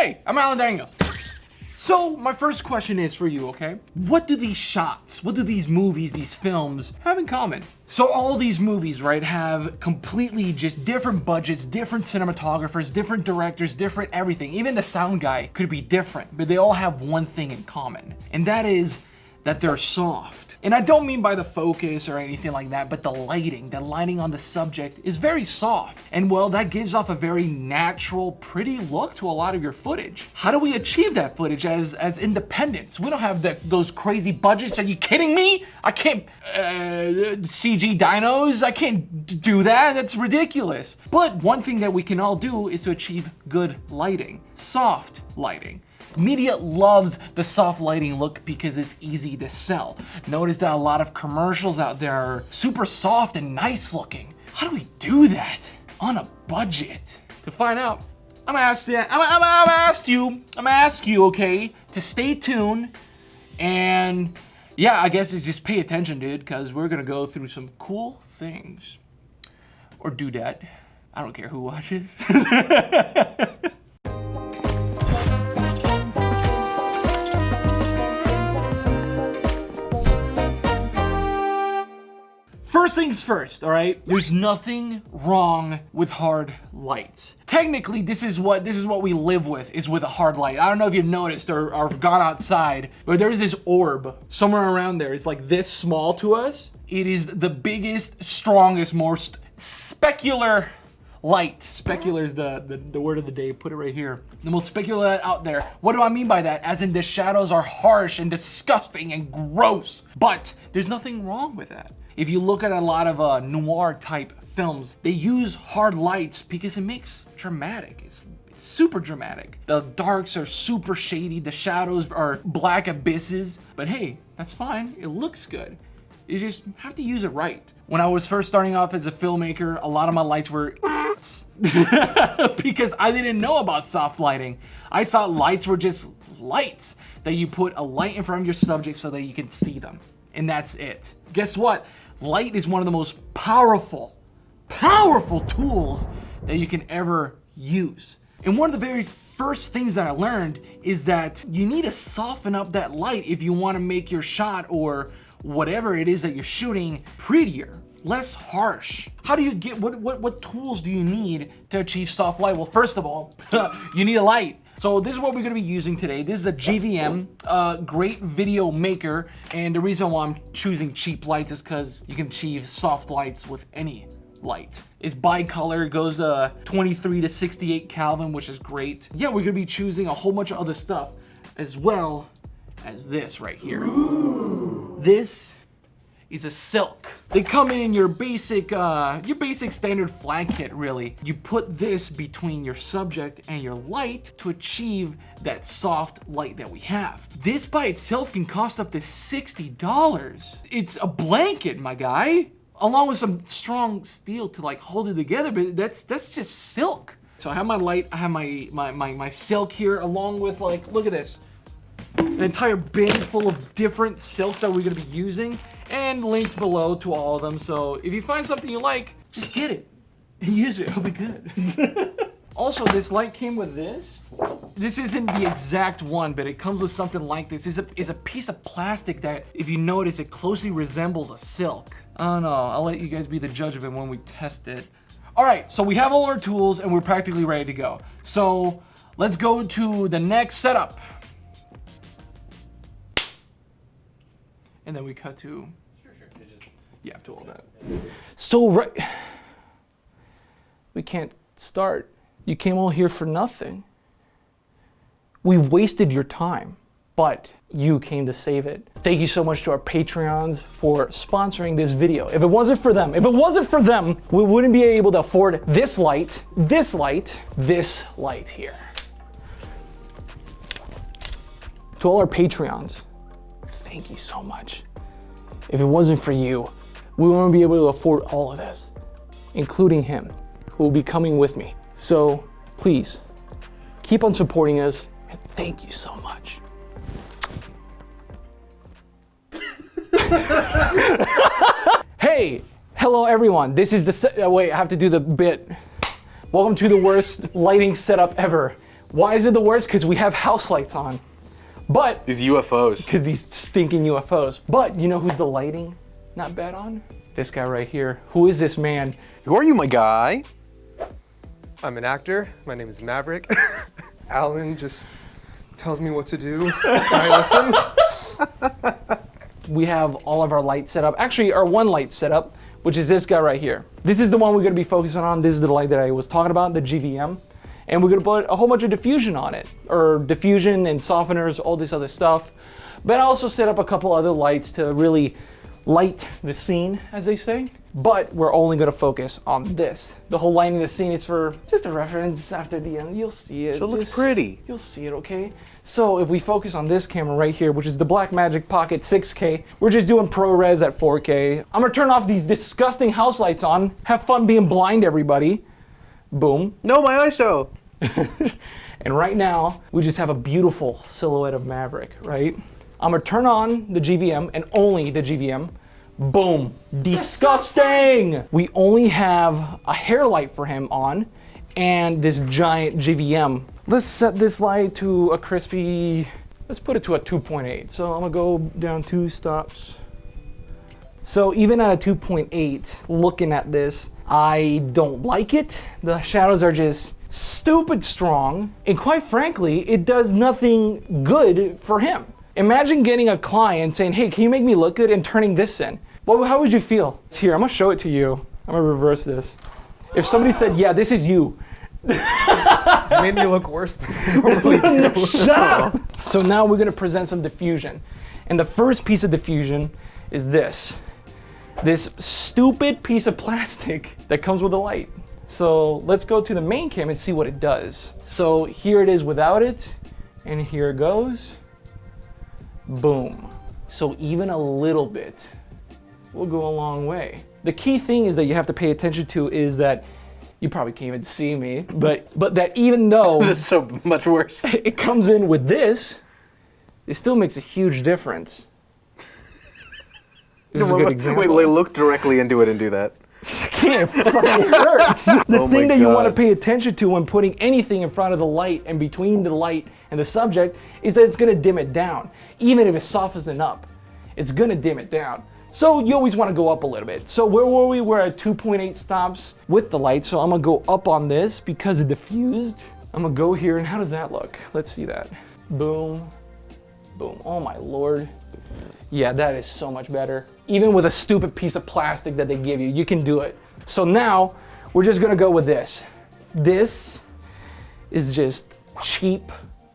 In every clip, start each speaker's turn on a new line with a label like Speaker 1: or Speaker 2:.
Speaker 1: Hey, I'm Alan Dango. So my first question is for you, okay? What do these shots, what do these movies, these films have in common? So all these movies, right, have completely just different budgets, different cinematographers, different directors, different everything. Even the sound guy could be different, but they all have one thing in common, and that is that they're soft. And I don't mean by the focus or anything like that, but the lighting on the subject is very soft. And well, that gives off a very natural, pretty look to a lot of your footage. How do we achieve that footage as independents? We don't have those crazy budgets. Are you kidding me? I can't, CG dinos, I can't do that. That's ridiculous. But one thing that we can all do is to achieve good lighting, soft lighting. Media loves the soft lighting look because it's easy to sell. Notice that a lot of commercials out there are super soft and nice looking. How do we do that on a budget? To find out, I'm gonna ask you, okay, to stay tuned. And yeah, I guess it's just pay attention, dude, because we're gonna go through some cool things. Or do that. I don't care who watches. First things first, all right? There's nothing wrong with hard lights. Technically, this is what we live with, is with a hard light. I don't know if you've noticed or gone outside, but there's this orb somewhere around there. It's like this small to us. It is the biggest, strongest, most specular light. Specular is the word of the day. Put it right here. The most specular light out there. What do I mean by that? As in the shadows are harsh and disgusting and gross. But there's nothing wrong with that. If you look at a lot of noir type films, they use hard lights because it makes dramatic. It's super dramatic. The darks are super shady. The shadows are black abysses. But hey, that's fine. It looks good. You just have to use it right. When I was first starting off as a filmmaker, a lot of my lights were because I didn't know about soft lighting. I thought lights were just lights, that you put a light in front of your subject so that you can see them. And that's it. Guess what? Light is one of the most powerful tools that you can ever use. And one of the very first things that I learned is that you need to soften up that light if you want to make your shot or whatever it is that you're shooting prettier, less harsh. How do you get, what tools do you need to achieve soft light? Well, first of all, you need a light. So this is what we're gonna be using today. This is a GVM, great video maker. And the reason why I'm choosing cheap lights is because you can achieve soft lights with any light. It's bicolor, it goes 23 to 68 Kelvin, which is great. Yeah, we're gonna be choosing a whole bunch of other stuff as well as this right here. Ooh. This is a silk. They come in your basic standard flag kit, really. You put this between your subject and your light to achieve that soft light that we have. This by itself can cost up to $60. It's a blanket, my guy, along with some strong steel to like hold it together, but that's just silk. So I have my light, I have my silk here, along with like, look at this. An entire bin full of different silks that we're gonna be using, and links below to all of them. So if you find something you like, just get it and use it, it'll be good. Also, this light came with this. This isn't the exact one, but it comes with something like this. It's a piece of plastic that, if you notice, it closely resembles a silk. I don't know, I'll let you guys be the judge of it when we test it. All right, so we have all our tools and we're practically ready to go. So let's go to the next setup. And then we cut to, yeah, to all that. So we can't start. You came all here for nothing. We wasted your time, but you came to save it. Thank you so much to our Patreons for sponsoring this video. If it wasn't for them, we wouldn't be able to afford this light here. To all our Patreons, thank you so much. If it wasn't for you, we wouldn't be able to afford all of this, including him, who will be coming with me. So please, keep on supporting us, and thank you so much. Hey, hello everyone. This is the wait, I have to do the bit. Welcome to the worst lighting setup ever. Why is it the worst? Because we have house lights on. But
Speaker 2: these UFOs.
Speaker 1: Because these stinking UFOs. But you know who's the lighting not bad on? This guy right here. Who is this man?
Speaker 2: Who are you, my guy?
Speaker 3: I'm an actor. My name is Maverick. Alan just tells me what to do, and I listen.
Speaker 1: We have all of our lights set up. Actually, our one light set up, which is this guy right here. This is the one we're gonna be focusing on. This is the light that I was talking about, the GVM. And we're gonna put a whole bunch of diffusion on it, or diffusion and softeners, all this other stuff. But I also set up a couple other lights to really light the scene, as they say. But we're only gonna focus on this. The whole lighting of the scene is for just a reference after the end. You'll see it.
Speaker 2: So it looks pretty.
Speaker 1: You'll see it, okay? So if we focus on this camera right here, which is the Blackmagic Pocket 6K, we're just doing ProRes at 4K. I'm gonna turn off these disgusting house lights on. Have fun being blind, everybody. Boom.
Speaker 2: No, my ISO.
Speaker 1: And right now, we just have a beautiful silhouette of Maverick, right? I'm gonna turn on the GVM and only the GVM. Boom. Disgusting! We only have a hair light for him on and this giant GVM. Let's set this light to a crispy, let's put it to a 2.8. So I'm gonna go down 2 stops. So even at a 2.8, looking at this, I don't like it. The shadows are just stupid strong, and quite frankly, it does nothing good for him. Imagine getting a client saying, hey, can you make me look good, and turning this in. Well, how would you feel? Here, I'm gonna show it to you. I'm gonna reverse this. If somebody said, yeah, this is you.
Speaker 3: You made me look worse than you normally do.
Speaker 1: Shut up! So now we're gonna present some diffusion. And the first piece of diffusion is this. This stupid piece of plastic that comes with a light. So let's go to the main cam and see what it does. So here it is without it, and here it goes. Boom. So even a little bit will go a long way. The key thing is that you have to pay attention to is that, you probably can't even see me, but that even though
Speaker 2: This is so much worse.
Speaker 1: it comes in with this, it still makes a huge difference. This is a good example.
Speaker 2: Wait, look directly into it and do that.
Speaker 1: It fucking hurts. The
Speaker 2: Oh
Speaker 1: thing
Speaker 2: my
Speaker 1: that you want to
Speaker 2: God.
Speaker 1: pay attention to when putting anything in front of the light and between the light and the subject is that it's going to dim it down. Even if it softens it up, it's going to dim it down. So you always want to go up a little bit. So where were we? We're at 2.8 stops with the light. So I'm going to go up on this because it diffused. I'm going to go here, and how does that look? Let's see that. Boom. Boom. Oh my Lord. Yeah, that is so much better. Even with a stupid piece of plastic that they give you, you can do it. So now we're just gonna go with this. This is just cheap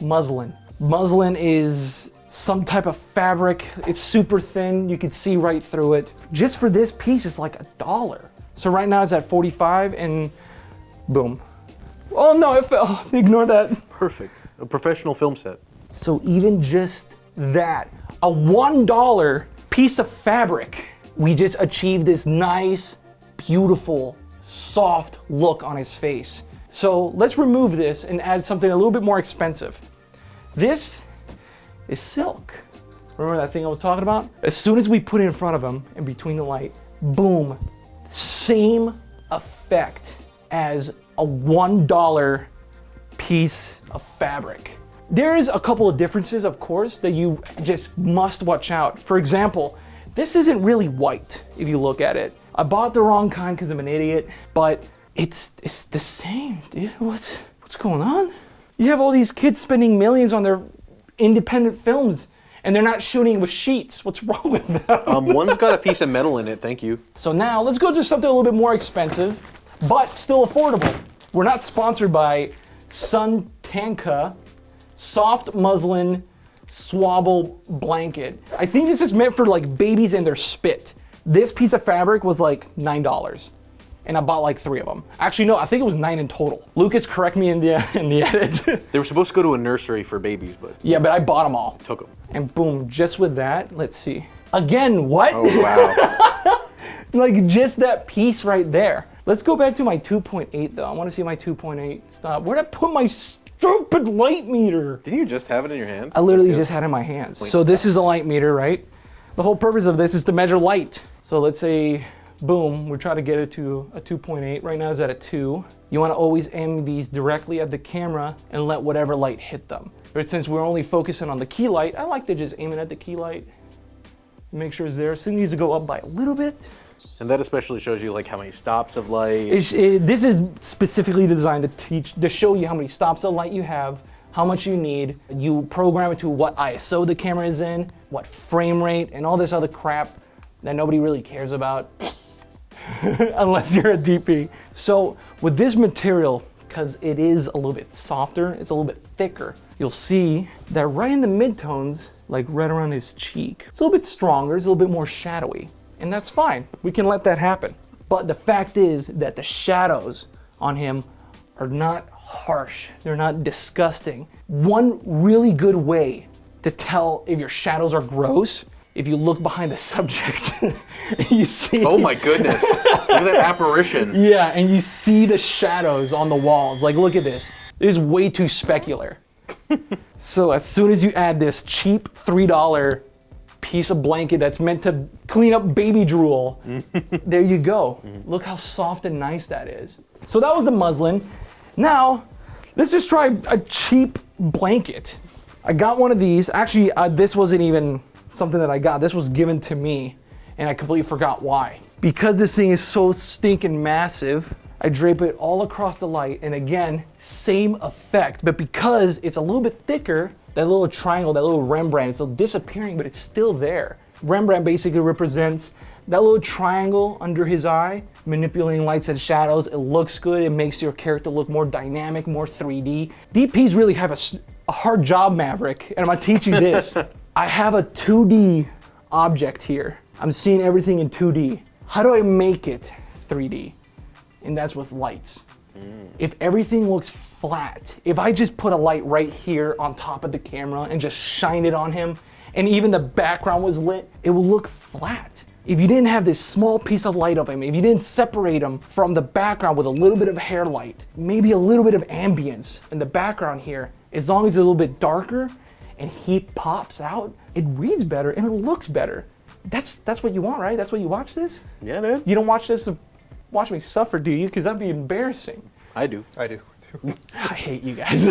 Speaker 1: muslin. Muslin is some type of fabric. It's super thin. You can see right through it. Just for this piece, it's like $1. So right now it's at 45 and boom. Oh no, it fell. Ignore that.
Speaker 2: Perfect. A professional film set.
Speaker 1: So even just that, a $1 piece of fabric, we just achieved this nice, beautiful, soft look on his face. So let's remove this and add something a little bit more expensive. This is silk. Remember that thing I was talking about? As soon as we put it in front of him and between the light, boom, same effect as a $1 piece of fabric. There is a couple of differences, of course, that you just must watch out. For example, this isn't really white if you look at it. I bought the wrong kind because I'm an idiot, but it's the same, dude. What's going on? You have all these kids spending millions on their independent films and they're not shooting with sheets. What's wrong with them?
Speaker 2: One's got a piece of metal in it, thank you.
Speaker 1: So now let's go to something a little bit more expensive, but still affordable. We're not sponsored by SUNTANCA soft muslin SWADDLE blanket. I think this is meant for like babies and their spit. This piece of fabric was like $9 and I bought like 3 of them. Actually, no, I think it was 9 in total. Lucas, correct me in the edit.
Speaker 2: They were supposed to go to a nursery for babies, but
Speaker 1: Yeah, but I bought them all.
Speaker 2: took them.
Speaker 1: And boom, just with that, let's see. Again, what?
Speaker 2: Oh, wow.
Speaker 1: Like just that piece right there. Let's go back to my 2.8 though. I want to see my 2.8 stop. Where'd I put my stupid light meter?
Speaker 2: Didn't you just have it in your hand?
Speaker 1: I literally just had it in my hands. So this is a light meter, right? The whole purpose of this is to measure light. So let's say
Speaker 4: boom, we're trying to get it to a 2.8. Right now it's at a 2. You want to always aim these directly at the camera and let whatever light hit them. But since we're only focusing on the key light, I like to just aim it at the key light. Make sure it's there. So it needs to go up by a little bit.
Speaker 2: And that especially shows you like how many stops of light.
Speaker 4: This is specifically designed to show you how many stops of light you have, how much you need. You program it to what ISO the camera is in, what frame rate, and all this other crap that nobody really cares about unless you're a DP. So with this material, because it is a little bit softer, it's a little bit thicker, you'll see that right in the midtones, like right around his cheek, it's a little bit stronger, it's a little bit more shadowy. And that's fine, we can let that happen. But the fact is that the shadows on him are not harsh, they're not disgusting. One really good way to tell if your shadows are gross, if you look behind the subject, you see.
Speaker 2: Oh my goodness, look at that apparition.
Speaker 4: Yeah, and you see the shadows on the walls. Like, look at this. This is way too specular. So as soon as you add this cheap $3 piece of blanket that's meant to clean up baby drool, there you go. Look how soft and nice that is. So that was the muslin. Now, let's just try a cheap blanket. I got one of these. Actually, this wasn't even something that I got. This was given to me, and I completely forgot why. Because this thing is so stinking massive, I drape it all across the light, and again, same effect. But because it's a little bit thicker, that little triangle, that little Rembrandt, it's disappearing, but it's still there. Rembrandt basically represents that little triangle under his eye, manipulating lights and shadows. It looks good. It makes your character look more dynamic, more 3D. DPs really have a hard job, Maverick, and I'm gonna teach you this. I have a 2D object here. I'm seeing everything in 2D. How do I make it 3D? And that's with lights. If everything looks flat, if I just put a light right here on top of the camera and just shine it on him, and even the background was lit, it will look flat. If you didn't have this small piece of light of him, if you didn't separate him from the background with a little bit of hair light, maybe a little bit of ambience in the background here, as long as it's a little bit darker and he pops out, it reads better and it looks better. That's what you want, right? That's what you watch this?
Speaker 2: Yeah, dude.
Speaker 4: You don't watch this to watch me suffer, do you? Because that'd be embarrassing.
Speaker 2: I do.
Speaker 3: I do too.
Speaker 4: I hate you guys.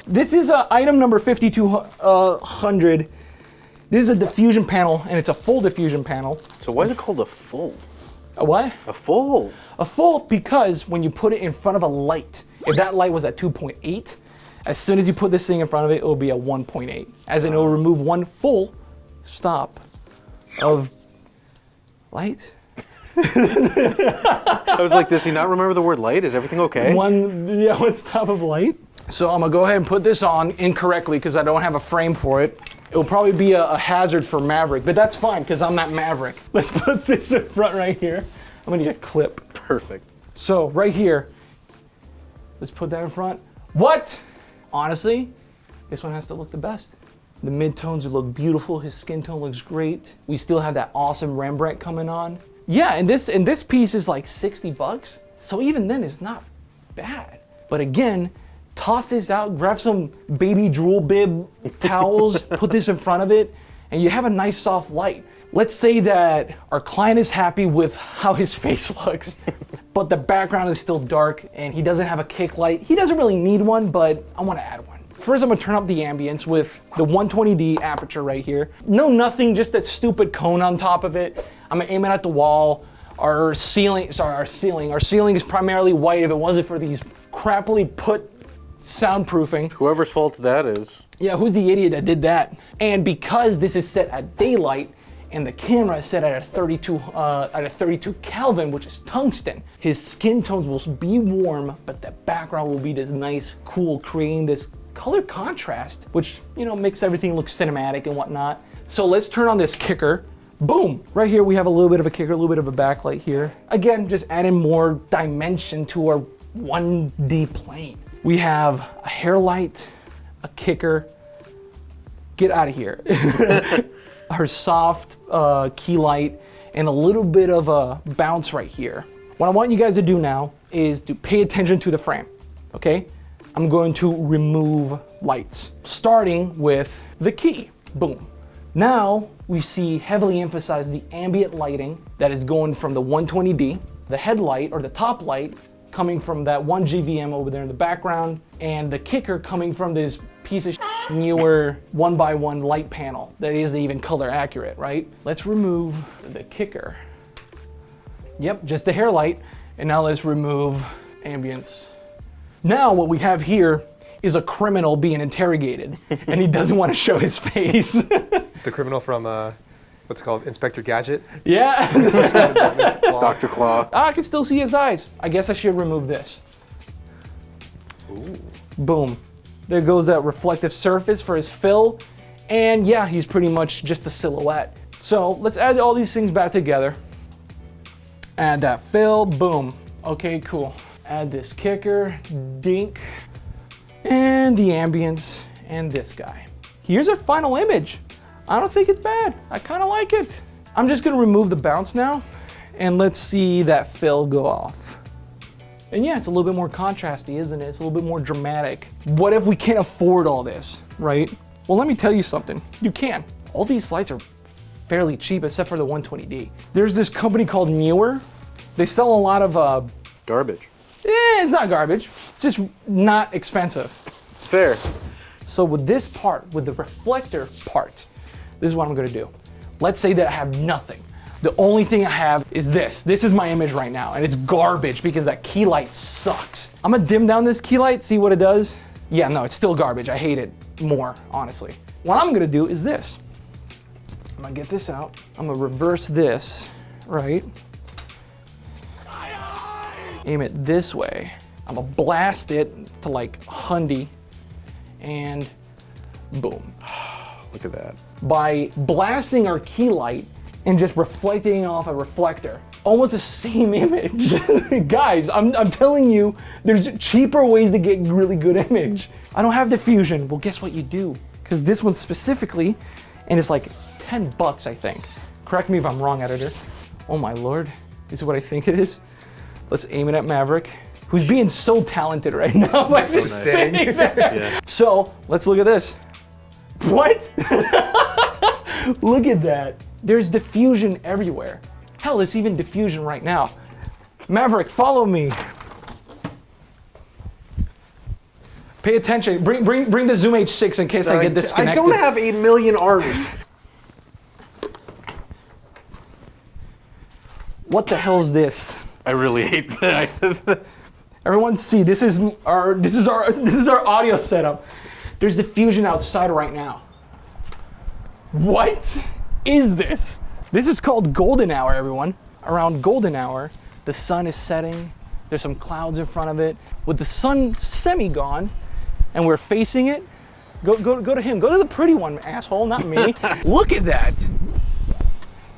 Speaker 4: This is item number 5200. This is a diffusion panel, and it's a full diffusion panel.
Speaker 2: So why is it called a full?
Speaker 4: A what?
Speaker 2: A full?
Speaker 4: A full because when you put it in front of a light, if that light was at 2.8, as soon as you put this thing in front of it, it will be a 1.8. As in, it will remove one full stop of light.
Speaker 2: I was like, does he not remember the word light? Is everything okay?
Speaker 4: One stop of light. So I'm gonna go ahead and put this on incorrectly because I don't have a frame for it. It'll probably be a hazard for Maverick, but that's fine because I'm not Maverick. Let's put this in front right here. I'm gonna need a clip.
Speaker 2: Perfect.
Speaker 4: So right here, let's put that in front. What? Honestly, this one has to look the best. The mid-tones look beautiful. His skin tone looks great. We still have that awesome Rembrandt coming on. Yeah, and this piece is like 60 bucks. So even then, it's not bad. But again, toss this out, grab some baby drool bib towels, put this in front of it, and you have a nice soft light. Let's say that our client is happy with how his face looks, but the background is still dark and he doesn't have a kick light. He doesn't really need one, but I want to add one. First, I'm gonna turn up the ambience with the 120D aperture right here. No, nothing, just that stupid cone on top of it. I'm gonna aim it at the wall. Our ceiling is primarily white if it wasn't for these crappily put soundproofing.
Speaker 2: Whoever's fault that is.
Speaker 4: Yeah, who's the idiot that did that? And because this is set at daylight and the camera is set at a 32 Kelvin, which is tungsten, his skin tones will be warm, but the background will be this nice, cool, creating this color contrast, which, you know, makes everything look cinematic and whatnot. So let's turn on this kicker. Boom! Right here we have a little bit of a kicker, a little bit of a backlight here. Again, just adding more dimension to our 1D plane. We have a hair light, a kicker. Get out of here. Our soft key light, and a little bit of a bounce right here. What I want you guys to do now is to pay attention to the frame, okay? I'm going to remove lights, starting with the key. Boom. Now, we see heavily emphasized the ambient lighting that is going from the 120D, the headlight or the top light coming from that one GVM over there in the background, and the kicker coming from this piece of Neewer 1x1 light panel that isn't even color accurate, right? Let's remove the kicker. Yep, just the hair light. And now let's remove ambience. Now what we have here is a criminal being interrogated, and he doesn't want to show his face.
Speaker 3: The criminal from, what's it called, Inspector Gadget?
Speaker 4: Yeah.
Speaker 2: Dr. Claw.
Speaker 4: I can still see his eyes. I guess I should remove this.
Speaker 2: Ooh.
Speaker 4: Boom. There goes that reflective surface for his fill. And yeah, he's pretty much just a silhouette. So let's add all these things back together. Add that fill, boom. Okay, cool. Add this kicker, dink, and the ambience, and this guy. Here's our final image. I don't think it's bad. I kind of like it. I'm just gonna remove the bounce now, and let's see that fill go off. And yeah, it's a little bit more contrasty, isn't it? It's a little bit more dramatic. What if we can't afford all this, right? Well, let me tell you something. You can. All these lights are fairly cheap except for the 120D. There's this company called Neewer. They sell a lot of
Speaker 2: Garbage.
Speaker 4: it's not garbage. It's just not expensive.
Speaker 2: Fair.
Speaker 4: So with this part, with the reflector part, this is what I'm gonna do. Let's say that I have nothing. The only thing I have is this. This is my image right now, and it's garbage because that key light sucks. I'm gonna dim down this key light, see what it does. Yeah, no, it's still garbage. I hate it more, honestly. What I'm gonna do is this. I'm gonna get this out. I'm gonna reverse this, right? Aim it this way. I'm gonna blast it to like 100, and boom.
Speaker 2: Look at that.
Speaker 4: By blasting our key light and just reflecting off a reflector, almost the same image. Guys, I'm telling you, there's cheaper ways to get really good image. I don't have diffusion. Well, guess what you do? Because this one specifically, and it's like 10 bucks, I think. Correct me if I'm wrong, editor. Oh my Lord, this is what I think it is. Let's aim it at Maverick, who's being so talented right now by just sitting there.
Speaker 2: Yeah.
Speaker 4: So let's look at this. What? Look at that. There's diffusion everywhere. Hell, there's even diffusion right now. Maverick, follow me. Pay attention. Bring the Zoom H6 in case I get disconnected.
Speaker 2: I don't have 8 million arms.
Speaker 4: What the hell is this?
Speaker 2: I really hate that.
Speaker 4: Everyone see, this is our audio setup. There's diffusion outside right now. What is this? This is called golden hour, everyone. Around golden hour, the sun is setting. There's some clouds in front of it. With the sun semi-gone, and we're facing it, go to him. Go to the pretty one, asshole, not me. Look at that.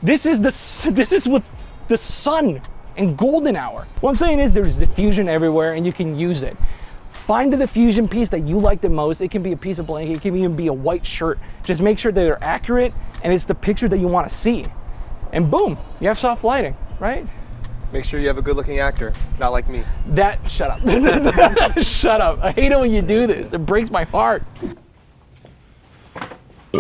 Speaker 4: This is with the sun and golden hour. What I'm saying is there's diffusion everywhere and you can use it. Find the diffusion piece that you like the most. It can be a piece of blanket, it can even be a white shirt. Just make sure that they're accurate and it's the picture that you want to see. And boom, you have soft lighting, right?
Speaker 3: Make sure you have a good-looking actor, not like me.
Speaker 4: Shut up. Shut up. I hate it when you do this. It breaks my heart. All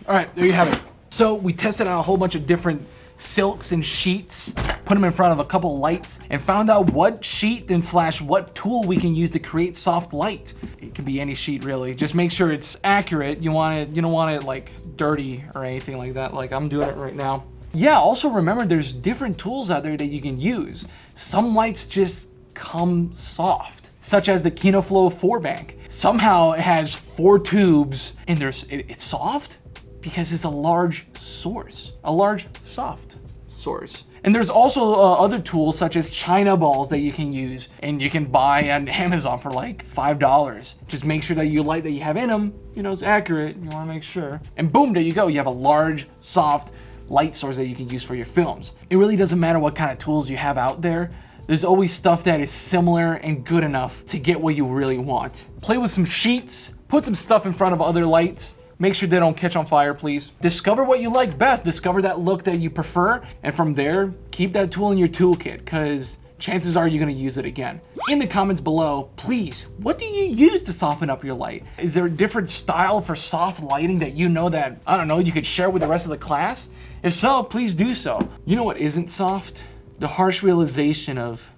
Speaker 4: right, there you have it. So we tested out a whole bunch of different silks and sheets, put them in front of a couple lights, and found out what sheet and / what tool we can use to create soft light. It can be any sheet really. Just make sure it's accurate. You don't want it like dirty or anything like that. Like I'm doing it right now. Yeah, also remember there's different tools out there that you can use. Some lights just come soft, such as the KinoFlow 4 bank. Somehow it has 4 tubes and it's soft because it's a large source, a large soft source. And there's also other tools such as China balls that you can use and you can buy on Amazon for like $5. Just make sure that your light that you have in them, is accurate. You wanna make sure. And boom, there you go. You have a large, soft light source that you can use for your films. It really doesn't matter what kind of tools you have out there. There's always stuff that is similar and good enough to get what you really want. Play with some sheets, put some stuff in front of other lights. Make sure they don't catch on fire, please. Discover what you like best. Discover that look that you prefer. And from there, keep that tool in your toolkit because
Speaker 1: chances are you're gonna use it again. In the comments below, please, what do you use to soften up your light? Is there a different style for soft lighting that you know that, I don't know, you could share with the rest of the class? If so, please do so. You know what isn't soft? The harsh realization of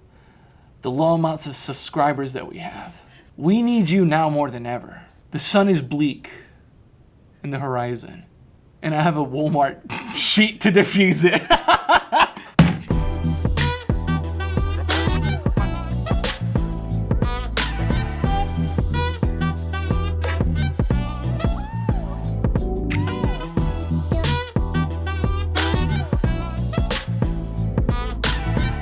Speaker 1: the low amounts of subscribers that we have. We need you now more than ever. The sun is bleak in the horizon, and I have a Walmart sheet to diffuse it.